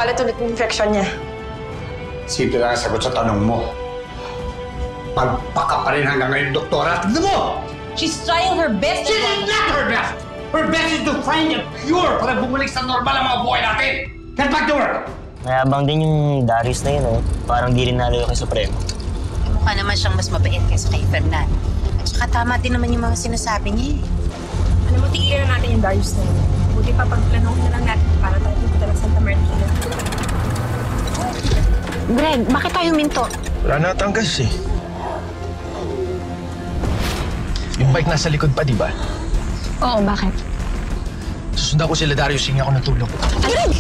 kumalat ulit yung infection niya. Simple lang ang sagot sa tanong mo. Pagpaka pa rin hanggang ngayon, doktora. Tignan mo! She's trying her best. She is not her best! Her best is to find a cure para bumalik sa normal ang mga buhay natin! Get back to work! Mayabang din yung Darius na yun, oh. Parang di rin nalo kay Supremo. Mukha naman siyang mas mabait kaysa kay Fernan. At saka tama din naman yung mga sinasabi niya eh. Alam mo, tigilan na natin yung Darius na yun. Buti pa pagplanohin na lang natin para tayo dito ng Santa Martina. Greg, bakit tayo minto? Wala na atang gas eh. Yung bike nasa likod pa, di ba? Oo, bakit? Susundan ko sila Darius, hingi ako ng tulong. Greg!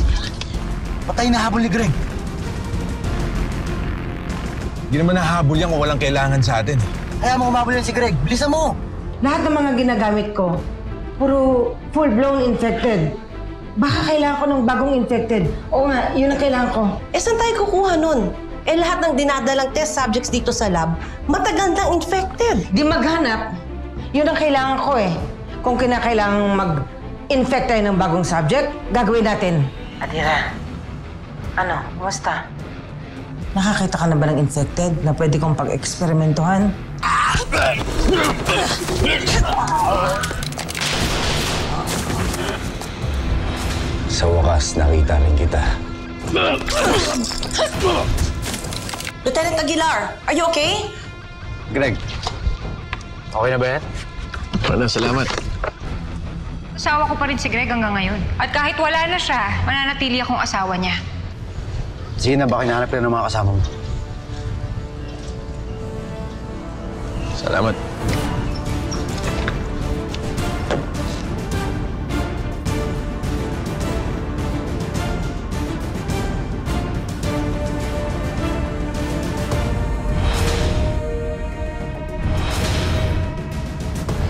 Patay na habol ni Greg. Hindi naman nahabol yan kung walang kailangan sa atin eh. Kaya mo umabol yan si Greg. Bilisan mo! Lahat ng mga ginagamit ko, puro full-blown infected. Baka kailangan ko ng bagong infected. Oo nga, yun ang kailangan ko. Saan tayo kukuha nun? Lahat ng dinadalang test subjects dito sa lab, matagal na infected. Di maghanap, yun ang kailangan ko eh. Kung kinakailangan mag-infect tayo ng bagong subject, gagawin natin. Adira, ano, kumusta? Nakakita ka na ba ng infected na pwede kong pag-eksperimentuhan? Sa wakas, nakita rin kita. Lieutenant Aguilar, are you okay? Greg, okay na ba yan? Wala, salamat. Asawa ko pa rin si Greg hanggang ngayon. At kahit wala na siya, mananatili akong asawa niya. Sige na, baka hinahanap ka ng mga kasama mo. Salamat.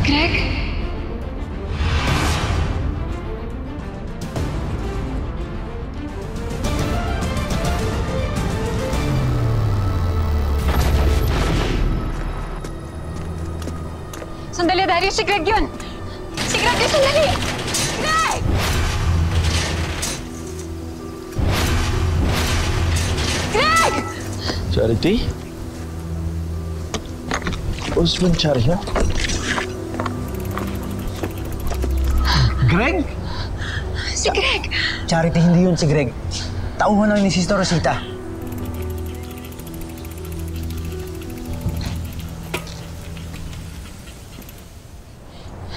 Greg? Sandali, Darius. Si Greg yun! Si Greg yun! Sandali! Greg! Greg! Charity? What's with Charity? Greg? Si Greg! Charity, hindi yun si Greg. Tauhan lang ni Sister Rosita.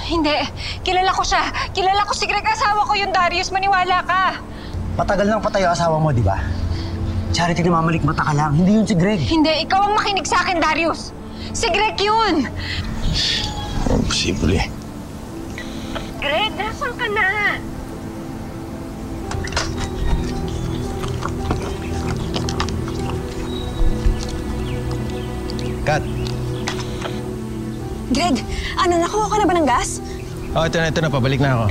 Hindi. Kilala ko siya. Kilala ko si Greg. Asawa ko yung Darius. Maniwala ka. Matagal nang patay ang asawa mo, di ba? Charity, namamalik mata ka lang. Hindi yun si Greg. Hindi. Ikaw ang makinig sa akin, Darius. Si Greg yun. Imposible. Greg, nasaan ka na? Kat. Greg, ano, nakuha ka na ba ng gas? Oh, ito na. Pabalik na ako.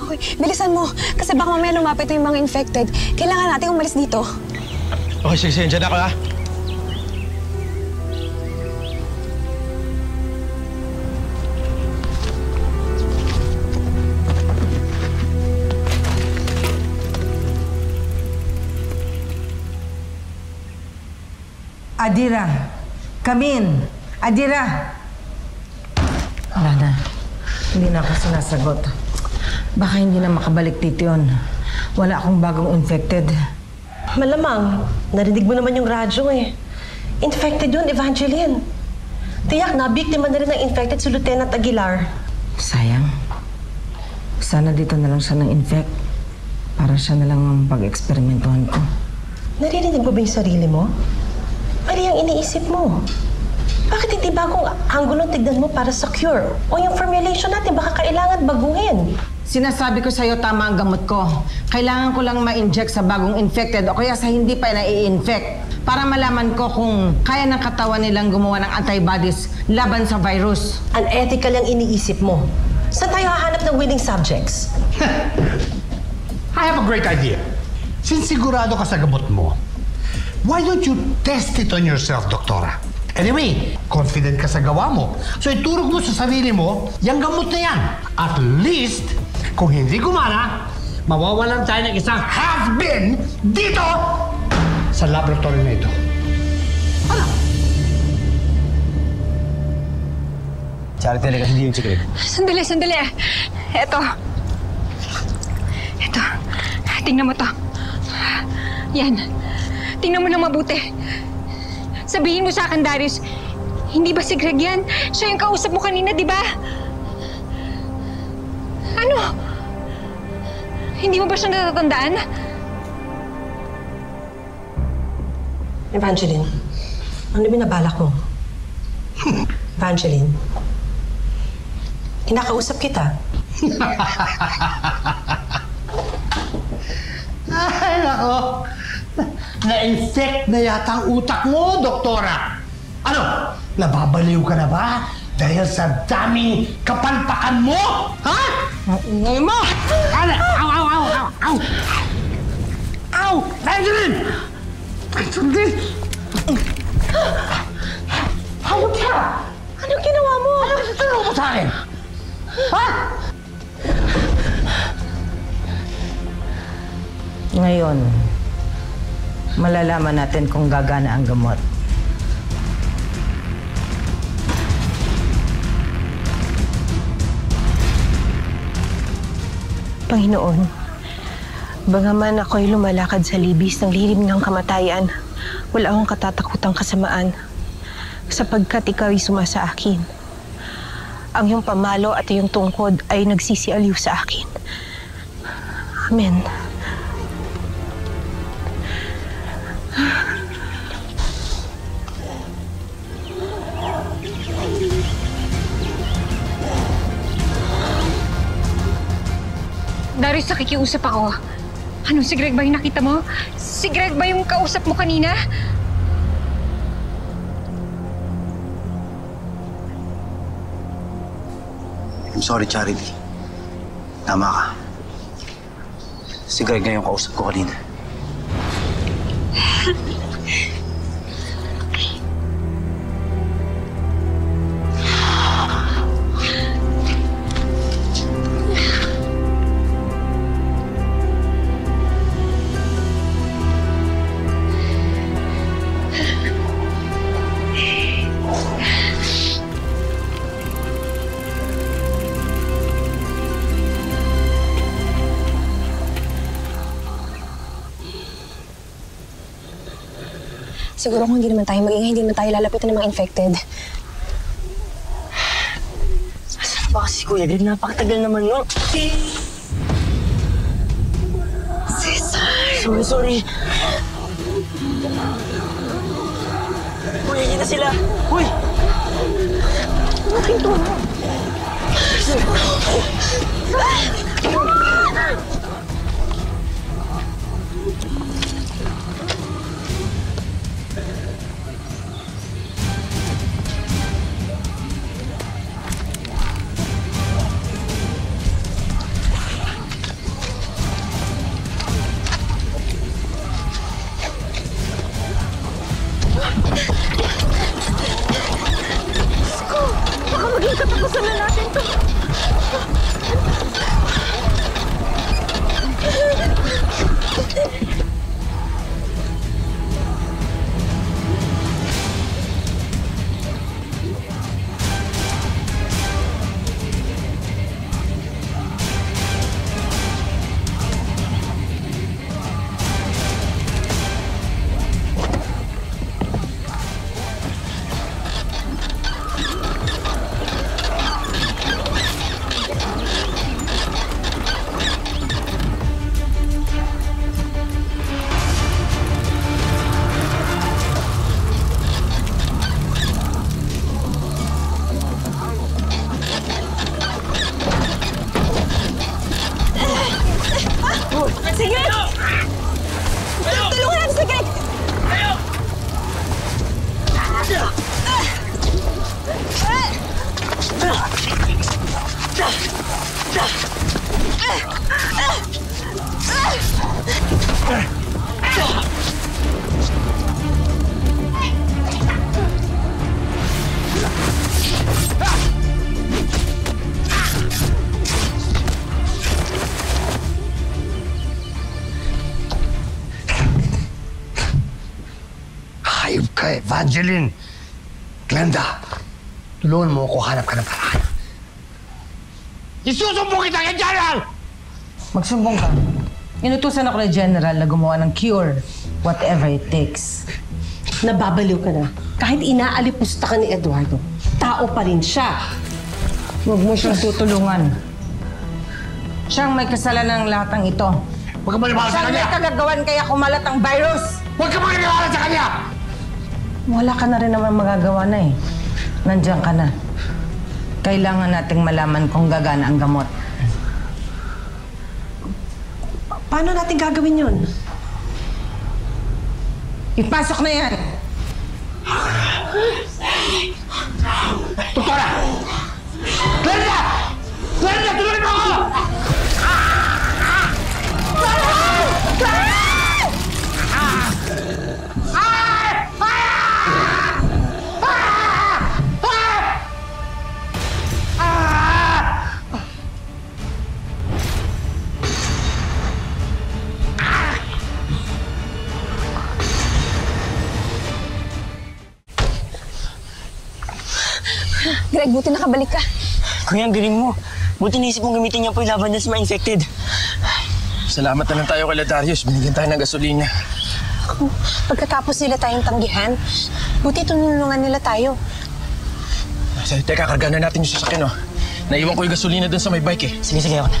Okay, bilisan mo. Kasi baka mamaya lumapit yung mga infected. Kailangan natin umalis dito. Okay, sige. Diyan ako, ha? Adira, come in. Adira! Wala na. Hindi na ako sinasagot. Baka hindi na makabalik dito yun. Wala akong bagong infected. Malamang. Narinig mo naman yung radyo eh. Infected yun, Evangeline. Tiyak na, biktima na rin ng infected si Lieutenant Aguilar. Sayang. Sana dito na lang siya ng-infect. Para siya na lang ang pag-eksperimentuhan ko. Naririnig mo ba yung sarili mo? Mali ang iniisip mo. Bakit hindi bagong anggulo tignan mo para sa cure? O yung formulation natin, baka kailangan baguhin. Sinasabi ko sa'yo, tama ang gamot ko. Kailangan ko lang ma-inject sa bagong infected o kaya sa hindi pa nai-infect para malaman ko kung kaya ng katawan nilang gumawa ng antibodies laban sa virus. Unethical ang iniisip mo. Saan tayo hahanap ng willing subjects? I have a great idea. Since sigurado ka sa gamot mo, why don't you test it on yourself, doktora? Anyway, confident ka sa gawa mo. So iturog mo sa sarili mo, yung gamot na yan. At least, kung hindi gumana, mawawalan tayo ng isang has-been dito sa laboratory na ito. Ano? Charity, talaga hindi yun si Greg. Sandali. Eto. Tingnan mo to. Yan. Tingnan mo nang mabuti. Sabihin mo sa akin, Darius, hindi ba si Greg yan? Siya yung kausap mo kanina, di ba? Ano? Hindi mo ba siya natatandaan? Evangeline, ano binabalak mo? Evangeline, kinakausap kita. Ay, nako. Na-infect na yata ang utak mo, doktora. Ano? Nababaliw ka na ba? Dahil sa daming kapalpakan mo? Ha? Ngayon mo! Ano? Au! Au! Evangeline! Evangeline! Hawag ka! Ano ginawa mo? Ano gusto mo sa akin? Ha? Ngayon, malalaman natin kung gagana ang gamot. Panginoon, bagaman ako'y lumalakad sa libis ng lilim ng kamatayan, wala akong katatakutang kasamaan, sapagkat ikaw ay sumasa akin. Ang iyong pamalo at iyong tungkod ay nagsisialiw sa akin. Amen. Darius, nakikiusap ako. Ano, si Greg ba yung nakita mo? Si Greg ba yung kausap mo kanina? I'm sorry, Charity. Tama ka. Si Greg nga yung kausap ko kanina. Siguro kung hindi naman tayo mag-ingay, hindi naman tayo lalapitan ng mga infected. Asan ba si Kuya Greg? Napakatagal naman nun. Cesar! Sorry. Uy, hindi na sila. Uy! Ano pinto mo? Baka maging katapusan na natin to. Sige! Tulungan natin si Greg! Evangeline. Glenda, tulungan mo ako, hanap ka ng paraan. Isusumbong kita kay General! Magsumbong ka. Inutusan ako ni General na gumawa ng cure, whatever it takes. Nababaliw ka na. Kahit inaalipusta ka ni Eduardo, tao pa rin siya. Huwag mo siyang tutulungan. Siyang may kasalanan ng lahat ng ito. Huwag ka maniwala sa Siyang may kanya! kagagawan kaya kumalat ang virus! Huwag ka maniwala sa kanya! Wala ka na rin naman magagawa na eh. Nandiyan ka na. Kailangan nating malaman kung gagana ang gamot. Paano natin gagawin yun? Ipasok na yan! Doktora! Glenda! Glenda, tulungan mo ako! Greg, buti nakabalik ka. Kuya, ang galing mo. Buti naisip mong gamitin niya po yung laban niya sa mga infected. Salamat na lang tayo kay Darius. Binigyan tayo ng gasolina. Pagkatapos nila tayong tanggihan, buti tunulungan nila tayo. Teka, kargaan na natin yung sasakyan, oh. Naiwan ko yung gasolina dun sa may bike, eh. Sige, ako na.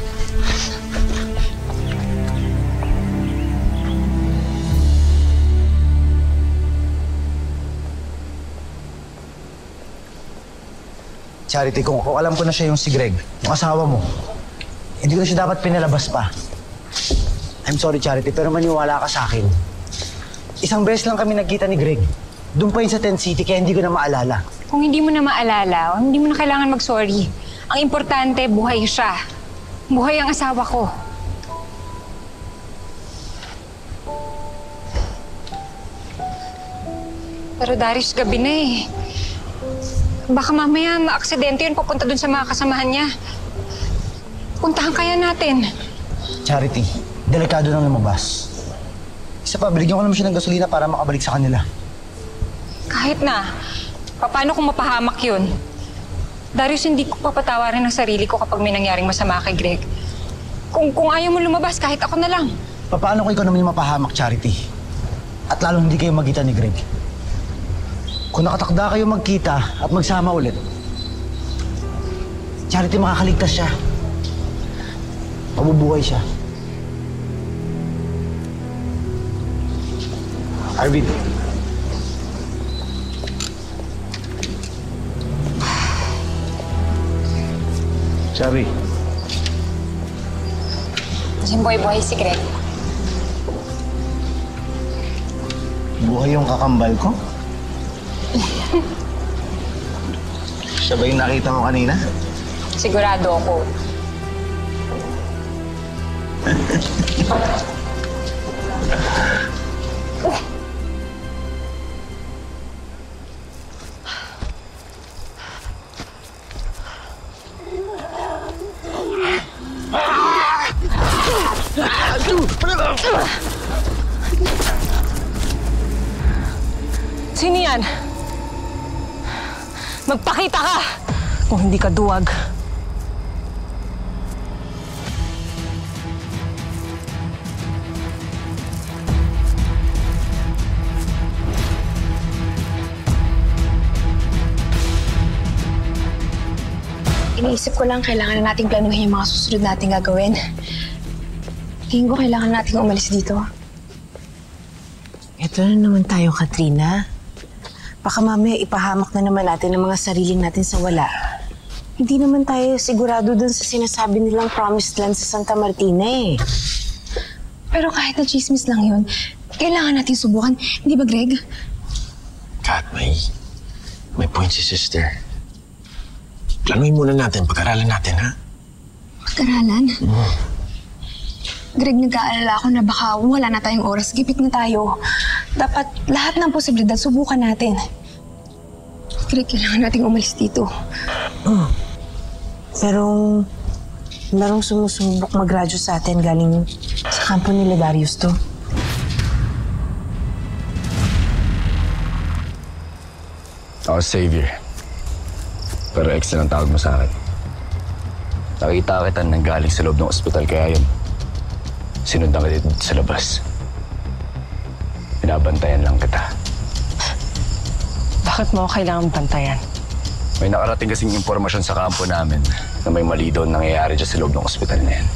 Charity, kung alam ko na siya yung si Greg, yung asawa mo, hindi ko na siya dapat pinalabas pa. I'm sorry, Charity, pero maniwala ka sa akin. Isang beses lang kami nagkita ni Greg. Doon pa yun sa Tent City, kaya hindi ko na maalala. Kung hindi mo na maalala, hindi mo na kailangan mag-sorry. Ang importante, buhay siya. Buhay ang asawa ko. Pero Darius, gabi na eh. Baka mamaya ma-aksidente yun papunta dun sa mga kasamahan niya. Puntahan kaya natin. Charity, delikado nang lumabas. Isa pa, binigyan ko naman siya ng gasolina para makabalik sa kanila. Kahit na, paano kung mapahamak yun? Darius, hindi ko papatawarin ang sarili ko kapag may nangyaring masama kay Greg. Kung ayaw mo lumabas, kahit ako na lang. Paano kung ikaw naman yung mapahamak, Charity? At lalong hindi kayo magkita ni Greg. Kung nakatakda kayo magkita at magsama ulit, Charity, makakaligtas siya. Mabubuhay siya. Arvin. Sabi. Buhay-buhay si Greg. Buhay yung kakambal ko? Siya ba yung nakita mo kanina? Sigurado ako. Sino yan? Magpakita ka! Kung hindi ka duwag. Iniisip ko lang kailangan na nating planuhin yung mga susunod nating gagawin. Tingin ko kailangan nating umalis dito. Ito na naman tayo, Katrina. Baka mamaya ipahamak na naman natin ang mga sarili natin sa wala. Hindi naman tayo sigurado dun sa sinasabi nilang promised land sa Santa Martina eh. Pero kahit na chismis lang yun, kailangan natin subukan. Hindi ba, Greg? Kat, may point si sister. Planuhin muna natin, pag-aralan natin, ha? Pag-aralan? Greg, nag-aalala ako na baka wala na tayong oras. Gipit na tayo. Dapat lahat ng posibilidad subukan natin. Greg, kailangan nating umalis dito. Pero merong sumusubok mag-radyo sa atin galing sa kampo nila Darius to. Ako Xavier. Pero ex na ang tawag mo sa akin. Nakita kita nang galing sa loob ng ospital kaya yun. Sinundan ka dito sa labas. Binabantayan lang kita. Bakit mo ako kailangan bantayan? May nakarating kasing impormasyon sa kampo namin na may mali daw nangyayari dyan sa loob ng ospital na yan.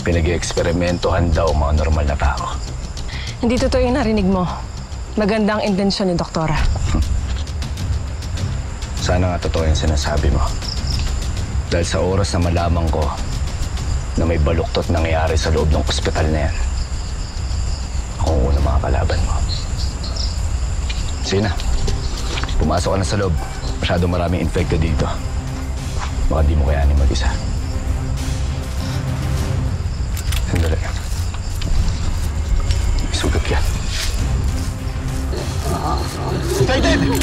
Pinag-eksperimentohan daw mga normal na tao. Hindi totoo yung narinig mo. Magandang intensyon ni Doktora. Sana nga totoo yung sinasabi mo. Dahil sa oras na malaman ko na may baluktot nangyayari sa loob ng ospital na yan, ako ang unang mga kalaban mo. Sige na. Pumasok ka na sa loob. Masyadong maraming infected dito. Baka di mo kayanin mag-isa. Sandali. May sugat yan. David!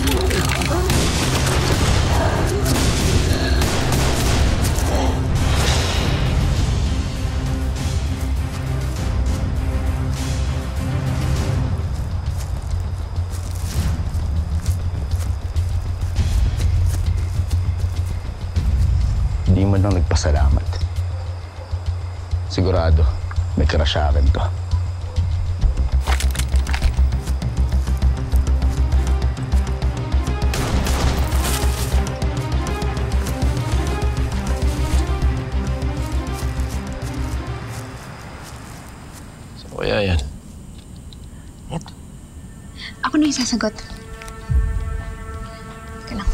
Hindi man lang nagpasalamat. Sigurado, may crush sa akin to. So, kaya yan. Ako na yung sasagot. Teka lang.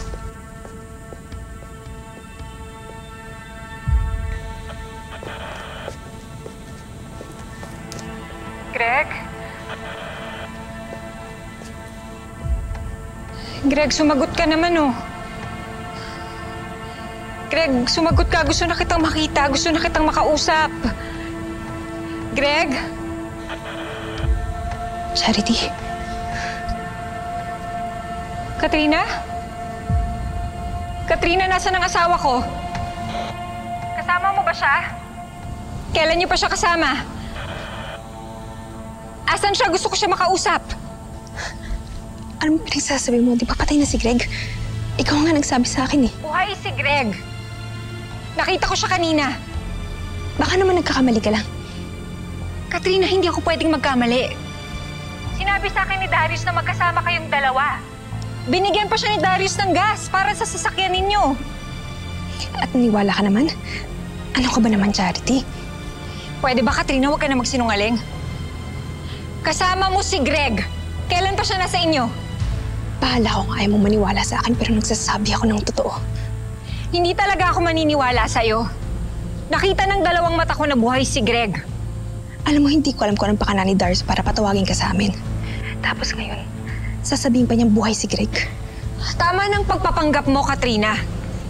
Greg? Greg, sumagot ka naman, oh. Greg, sumagot ka. Gusto na kitang makita. Gusto na kitang makausap. Greg? Charity. Katrina? Katrina, nasaan ang asawa ko? Kasama mo ba siya? Kailan niyo pa siya kasama? Asan siya? Gusto ko siya makausap. Ano mo pinagsasabi mo? Di ba patay na si Greg? Ikaw nga nagsabi sa akin eh. Buhay si Greg. Nakita ko siya kanina. Baka naman nagkakamali ka lang. Katrina, hindi ako pwedeng magkamali. Sinabi sa akin ni Darius na magkasama kayong dalawa. Binigyan pa siya ni Darius ng gas para sa sasakyan ninyo. At naniwala ka naman? Ano ka ba naman, Charity? Pwede ba, Katrina, huwag ka na magsinungaling? Kasama mo si Greg. Kailan pa siya nasa inyo? Bahala ko ayaw mo maniwala sa akin pero nagsasabi ako ng totoo. Hindi talaga ako maniniwala sa'yo. Nakita ng dalawang mata ko na buhay si Greg. Alam mo, hindi ko alam kung anong pakana ni Darius para patawagin ka sa amin. Tapos ngayon, sasabihin pa niyang buhay si Greg. Tama ng pagpapanggap mo, Katrina.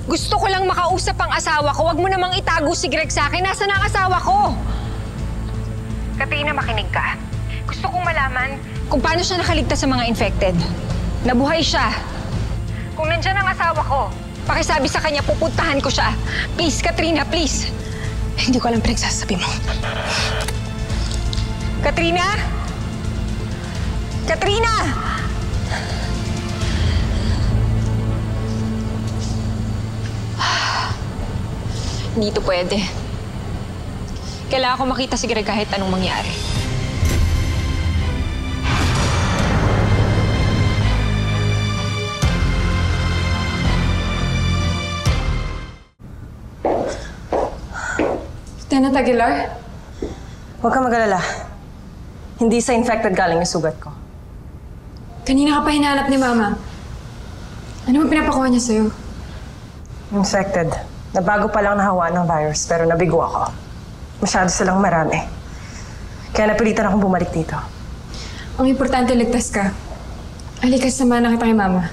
Gusto ko lang makausap ang asawa ko. Huwag mo namang itago si Greg sa akin. Nasaan ang asawa ko? Katrina, makinig ka. Gusto kong malaman kung paano siya nakaligtas sa mga infected. Nabuhay siya. Kung nandyan ang asawa ko, pakisabi sa kanya, pupuntahan ko siya. Please, Katrina, please. Hindi ko alam pinagsasabi mo. Katrina? Katrina! Hindi ito pwede. Kailangan ko makita si Greg kahit anong mangyari. Lieutenant Aguilar? Huwag ka mag-alala. Hindi sa infected galing yung sugat ko. Kanina ka pa hinahanap ni Mama. Ano ba pinapakuha niya sa'yo? Infected. Nabago pa lang nahawa ng virus pero nabigo ako. Masyado silang marami. Kaya napilitan akong bumalik dito. Ang importante, ligtas ka. Halika, samahan na kita kay Mama.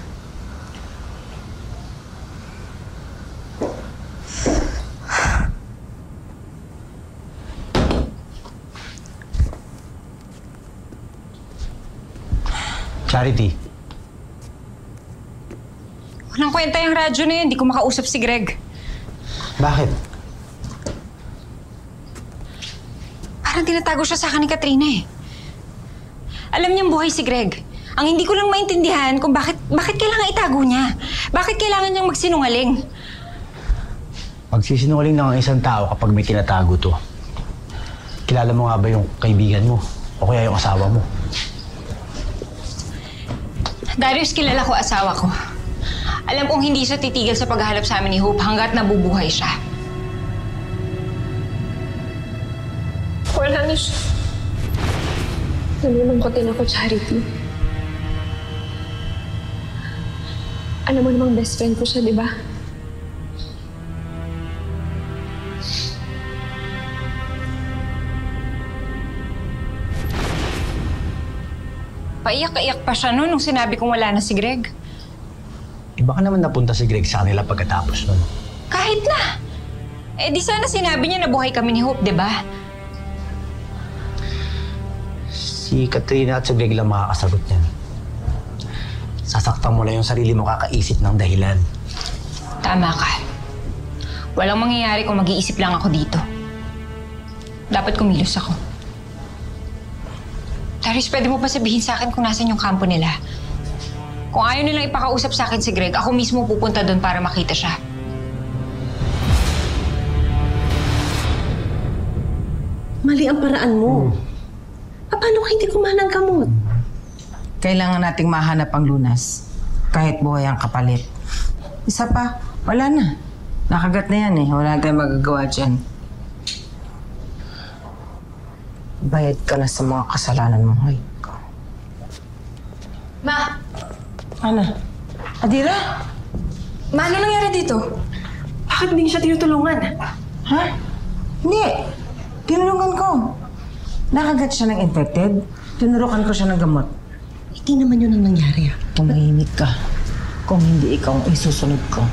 Charity. Walang kwenta yung radyo na yun. Hindi ko makausap si Greg. Bakit? Parang tinatago siya sa akin ni Katrina eh. Alam niyang buhay si Greg. Ang hindi ko lang maintindihan kung bakit kailangan itago niya. Bakit kailangan niyang magsinungaling? Magsisinungaling lang ang isang tao kapag may tinatago to. Kilala mo nga ba yung kaibigan mo? O kaya yung asawa mo? Darius, kilala ko asawa ko. Alam kong hindi siya titigil sa paghahanap sa amin ni Hope hanggat nabubuhay siya. Wala na siya. Nalulungkot din ako, Charity. Alam mo namang best friend ko siya, di ba? Paiyak-iyak pa siya nung sinabi kong wala na si Greg. Baka naman napunta si Greg sa kanila pagkatapos nun. Kahit na! Eh di sana sinabi niya na buhay kami ni Hope, di ba? Si Katrina at si Greg lang makakasagot niyan. Sasaktan mo lang yung sarili mo kakaisip ng dahilan. Tama ka. Walang mangyayari kung mag-iisip lang ako dito. Dapat kumilos ako. Darius, pwede mo ba sabihin sa akin kung nasan yung kampo nila? Kung ayaw nilang ipakausap sa akin si Greg, ako mismo pupunta doon para makita siya. Mali ang paraan mo. Paano ka hindi kumain ng gamot? Kailangan nating mahanap ang lunas. Kahit buhay ang kapalit. Isa pa, wala na. Nakagat na yan eh. Wala na tayong magagawa dyan. Bayad ka na sa mga kasalanan mo. Ay. Ma! Ano? Adira? Ma, ano nangyari dito? Bakit hindi siya tinutulungan? Ha? Hindi. Tinulungan ko. Nakagat siya ng infected. Tinurukan ko siya ng gamot. Hindi naman yun ang nangyari. Tumahimik ka. Kung hindi ikaw ang isusunod ko.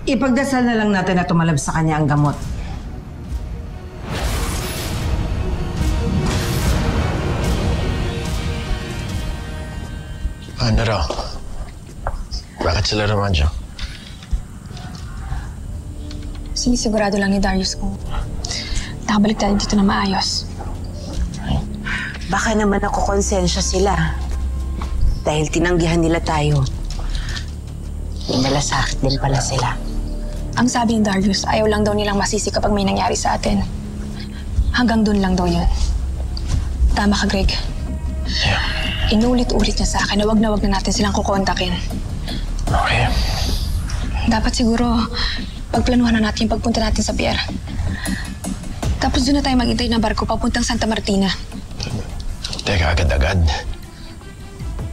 Ipagdasal na lang natin na tumalab sa kanya ang gamot. Ano raw? Bakit sila naman dyan? Sinisigurado lang ni Darius kung nakabalik tayo dito na maayos. Baka naman ako konsensya sila. Dahil tinanggihan nila tayo. Inalasakit din pala sila. Ang sabi ni Darius, ayaw lang daw nilang masisi kapag may nangyari sa atin. Hanggang dun lang daw yun. Tama ka, Greg. Inulit-ulit niya sa akin na wag na natin silang kukontakin. Okay. Dapat siguro, pagplanuhan na natin yung pagpunta natin sa pier. Tapos doon na tayo maghintay ng barko papuntang Santa Martina. Teka, agad-agad.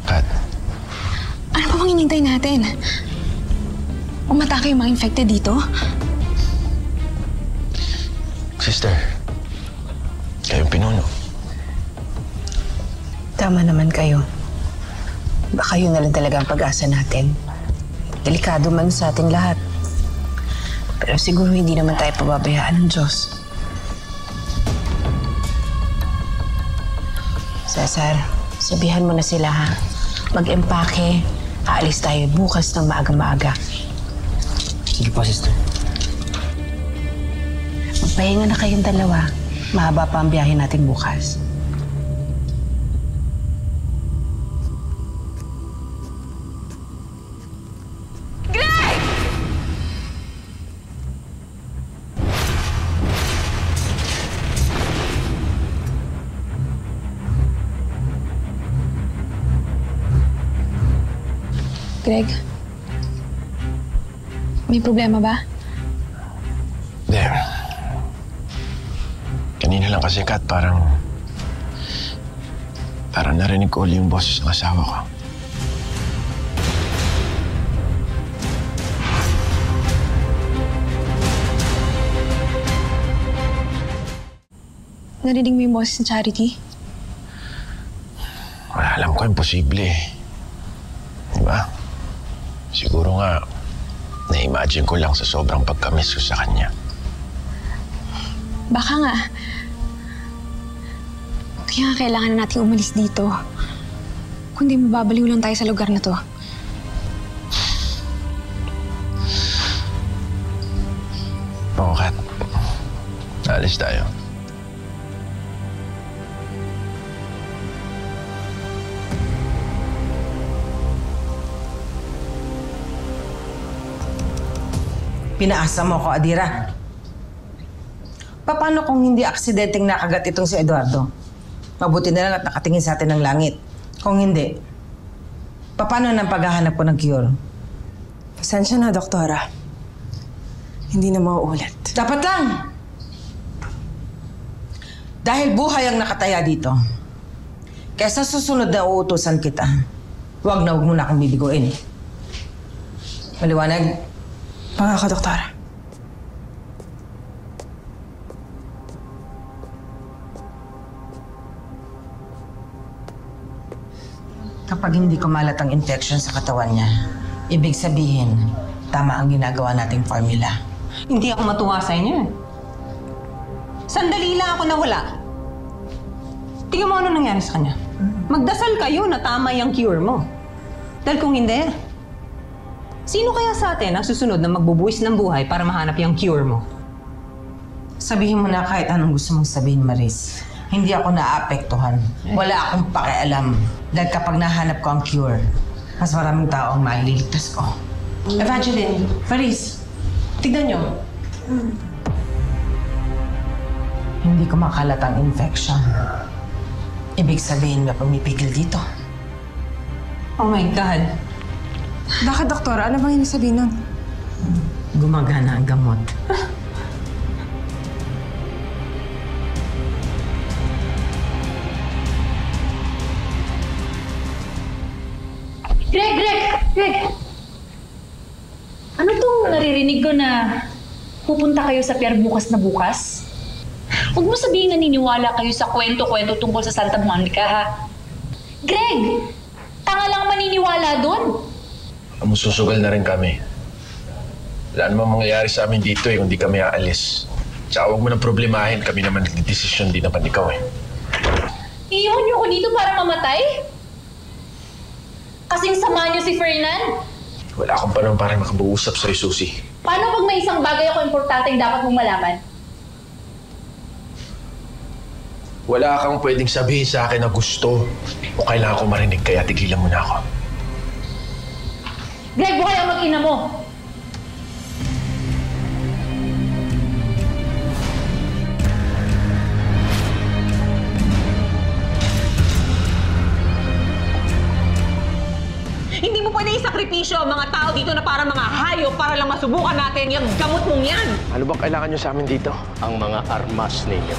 Kat, Ano pa bang hinihintay natin? Umatake yung mga infected dito? sister, kayong pinuno. Tama naman kayo. Baka yun na lang talaga ang pag-asa natin. Delikado man sa ating lahat. Pero siguro hindi naman tayo pababayaan ng Diyos. Cesar, sabihan mo na sila ha. Mag-empake. Aalis tayo bukas ng maaga-maaga. Sige po, sister. Magpahinga na kayong dalawa. Mahaba pa ang biyahe natin bukas. Greg, may problema ba? Hindi. Kanina lang kasi, Kat, parang narinig ko ulit yung boses ng asawa ko. Narinig mo yung boses ni Charity? Wala, alam ko, imposible eh. Diba? Siguro nga, na-imagine ko lang sa sobrang pagkamiss ko sa kanya. Baka nga. Kaya nga kailangan na natin umalis dito. Kundi mababaliw lang tayo sa lugar na to. Oo, Kat. Alis tayo. Pinaasa mo ko, Adira. Paano kung hindi aksidenteng nakagat itong si Eduardo? Mabuti na lang at nakatingin sa atin ng langit. Kung hindi, paano nang paghahanap ko ng cure? Pasensya na, doktora. Hindi na mauulit. Dapat lang! Dahil buhay ang nakataya dito, kaysa susunod na uutusan kita, huwag na huwag mo na akong bibiguin. Maliwanag? Pangako, doktora. Kapag hindi kumalat ang infection sa katawan niya, ibig sabihin, tama ang ginagawa nating formula. Hindi ako matuwa sa inyo eh. Sandali lang ako nawala. Tingnan mo ano nangyari sa kanya. Magdasal kayo na tama yung cure mo. Dahil kung hindi, sino kaya sa atin ang susunod na magbubuwis ng buhay para mahanap yung cure mo? Sabihin mo na kahit anong gusto mong sabihin, Maris. Hindi ako naapektuhan. Wala akong pakialam. Dahil kapag nahanap ko ang cure, mas maraming tao ang maliligtas ko. Evangeline, Faris, tignan nyo. Hindi ko makalat ang infection. Ibig sabihin na pumipigil dito. Oh my God. Bakit, doktora? Ano bang ibig sabihin nun? Gumagana ang gamot. Greg! Ano tong naririnig ko na pupunta kayo sa pier bukas na bukas? Huwag mo sabihin naniniwala kayo sa kwento-kwento tungkol sa Santa Monica, ha? Greg! Tanga lang maniniwala doon. Susugal na rin kami. Wala namang mangyayari sa amin dito kung di kami aalis. Tsaka huwag mo nang problemahin, kami naman nagdidesisyon, di naman ikaw eh. Iyon niyo ko dito para mamatay? Kasing sama niyo si Fernan? Wala akong panahon para makabuusap sa'yo, Susie. Paano pag may isang bagay ako importanteng dapat mong malaman? Wala kang pwedeng sabihin sa akin na gusto o kailangan ko marinig, kaya tigilan mo na ako. Greg, buhay ang mag-ina mo! Hindi mo pwede isakripisyo ang mga tao dito na para mga hayop para lang masubukan natin yung gamot mong yan. Ano bang kailangan nyo sa amin dito? Ang mga armas ninyo.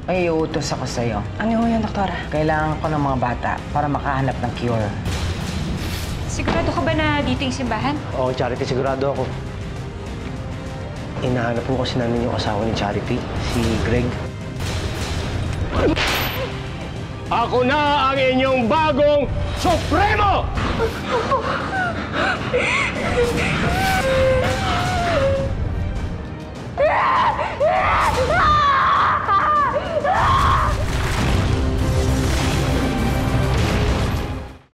Ay, iuutos ako sa'yo. Ano yan, doktora? Kailangan ko ng mga bata para makahanap ng cure. Sigurado ka ba na dito yung simbahan? Oo, Charity, sigurado ako. Hinahanap po kasi namin yung asawa ni Charity, si Greg. Ako na ang inyong bagong Supremo!